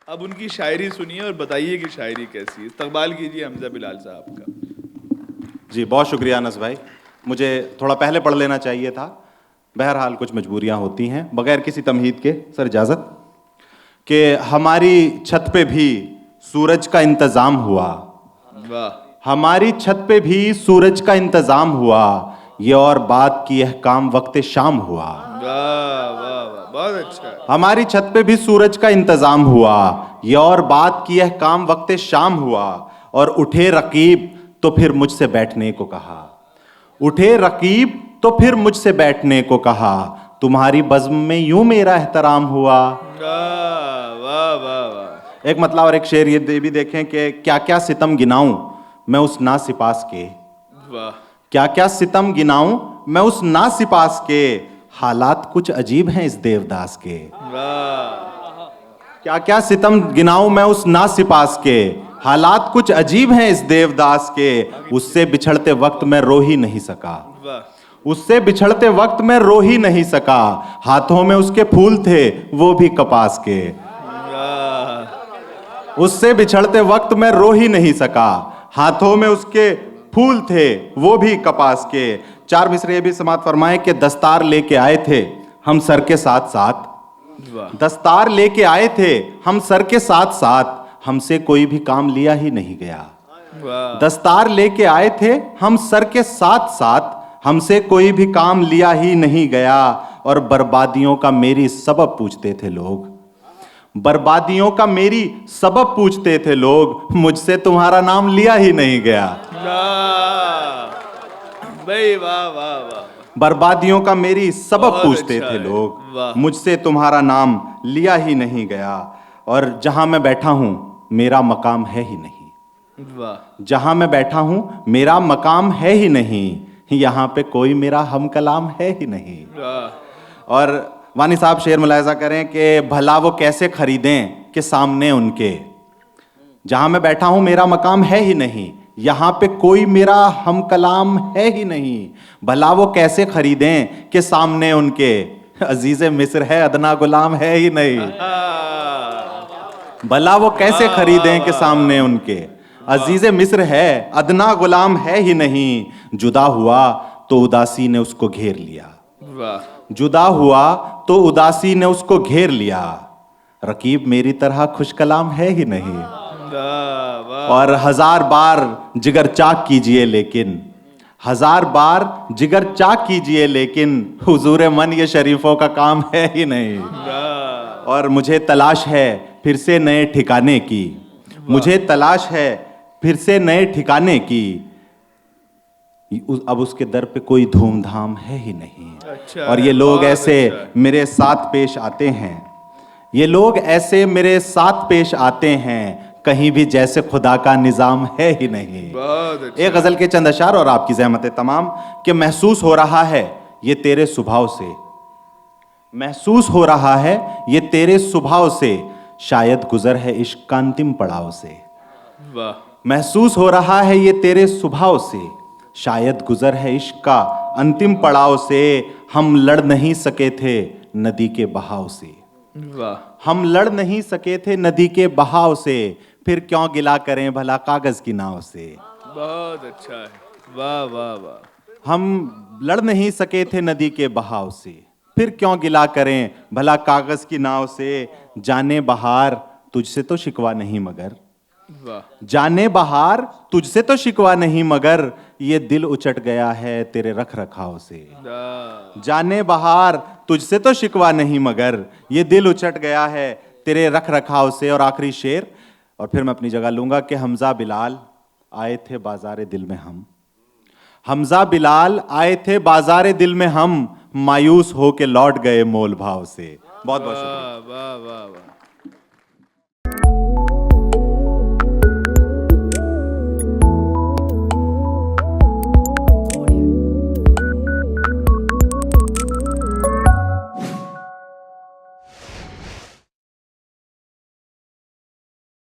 अब उनकी शायरी सुनिए और बताइए कि शायरी कैसी है। इस्तकबाल कीजिए हमजा बिलाल साहब का। जी बहुत शुक्रिया अनस भाई, मुझे थोड़ा पहले पढ़ लेना चाहिए था, बहरहाल कुछ मजबूरियां होती हैं। बगैर किसी तमहीद के सर इजाज़त कि हमारी छत पे भी सूरज का इंतज़ाम हुआ, वाह हमारी छत पे भी सूरज का इंतज़ाम हुआ, ये और बात की अहकाम वक्त शाम हुआ। वाह वाह वाह, बहुत अच्छा है। हमारी छत पे भी सूरज का इंतज़ाम हुआ, ये और बात की अहकाम वक्त शाम हुआ। और उठे रकीब तो फिर मुझसे बैठने को कहा, उठे रकीब तो फिर मुझसे बैठने को कहा, तुम्हारी बज़्म में यूं मेरा एहतराम हुआ। वाह वाह वाह वाह। एक मतलब और एक शेर ये भी देखें कि क्या क्या सितम गिनाऊं मैं उस नासिपास के, वाह क्या क्या सितम गिनाऊं मैं उस नासिपास के, हालात कुछ अजीब हैं इस देवदास के। वाह। क्या क्या सितम गिनाऊं मैं उस नासिपास के, हालात कुछ अजीब हैं इस देवदास के, उससे बिछड़ते वक्त मैं रो ही नहीं सका, वाह उससे बिछड़ते वक्त मैं रो ही नहीं सका, हाथों में उसके फूल थे वो भी कपास के। वाह। उससे बिछड़ते वक्त मैं रो ही नहीं सका, हाथों में उसके फूल थे वो भी कपास के। चार मिसरे ये भी समात फरमाए कि दस्तार लेके आए थे हम सर के साथ साथ, वाह दस्तार लेके आए थे हम सर के साथ साथ, हमसे कोई भी काम लिया ही नहीं गया। वाह। दस्तार लेके आए थे हम सर के साथ साथ, हमसे कोई भी काम लिया ही नहीं गया। और बर्बादियों का मेरी सबब पूछते थे लोग, बर्बादियों का मेरी सबब पूछते थे लोग, मुझसे तुम्हारा नाम लिया ही नहीं गया। भाई वाह वाह वाह। बर्बादियों का मेरी सबब बहुत पूछते अच्छा थे है। लोग, वाह। मुझसे तुम्हारा नाम लिया ही नहीं गया। और जहां मैं बैठा हूं मेरा मकाम है ही नहीं, वाह जहां मैं बैठा हूं मेरा मकाम है ही नहीं, यहां पे कोई मेरा हम कलाम है ही नहीं। वाह। और वानी साहब शेर मुलायजा करें कि भला वो कैसे खरीदें कि सामने उनके, जहां मैं बैठा हूं मेरा मकाम है ही नहीं, यहां पे कोई मेरा हम कलाम है ही नहीं, भला वो कैसे खरीदें कि सामने उनके, अजीज़े मिस्र है अदना गुलाम है ही नहीं। भला वो कैसे खरीदें कि सामने उनके, अजीज़े मिस्र है अदना गुलाम है ही नहीं, जुदा हुआ तो उदासी ने उसको घेर लिया, वाह जुदा हुआ तो उदासी ने उसको घेर लिया, रकीब मेरी तरह खुश कलाम है ही नहीं। और हजार बार जिगर चाक कीजिए लेकिन, हजार बार जिगर चाक कीजिए लेकिन, हुजूर मन ये शरीफों का काम है ही नहीं। और मुझे तलाश है फिर से नए ठिकाने की, मुझे तलाश है फिर से नए ठिकाने की, अब उसके दर पे कोई धूमधाम है ही नहीं। अच्छा और ये है, लोग बहुत ऐसे अच्छा है। मेरे साथ पेश आते हैं, ये लोग ऐसे मेरे साथ पेश आते हैं, कहीं भी जैसे खुदा का निजाम है ही नहीं। बहुत अच्छा। एक गजल के चंद अशार और आपकी ज़हमत तमाम कि महसूस हो रहा है ये तेरे स्वभाव से, महसूस हो रहा है ये तेरे स्वभाव से, शायद गुजर है इश्क का अंतिम पड़ाव से। वाह महसूस हो रहा है ये तेरे स्वभाव से, शायद गुजर है इश्क का अंतिम पड़ाव से, हम लड़ नहीं सके थे नदी के बहाव से, वाह। हम लड़ नहीं सके थे नदी के बहाव से, फिर क्यों गिला करें भला कागज की नाव से। बहुत अच्छा है। वाह वाह वाह। हम लड़ नहीं सके थे नदी के बहाव से, फिर क्यों गिला करें भला कागज की नाव से, जाने बहार तुझसे तो शिकवा नहीं मगर, वाह जाने बहार तुझसे तो शिकवा नहीं मगर, ये दिल उचट गया है तेरे रख रखाव से। जाने बहार तुझसे तो शिकवा नहीं मगर, ये दिल उचट गया है तेरे रख रखाव से। और आखिरी शेर और फिर मैं अपनी जगह लूंगा कि हमजा बिलाल आए थे बाजारे दिल में हम, हमजा बिलाल आए थे बाजारे दिल में हम, मायूस होके लौट गए मोल भाव से। बहुत बहुत शुक्रिया। वाह वाह वाह।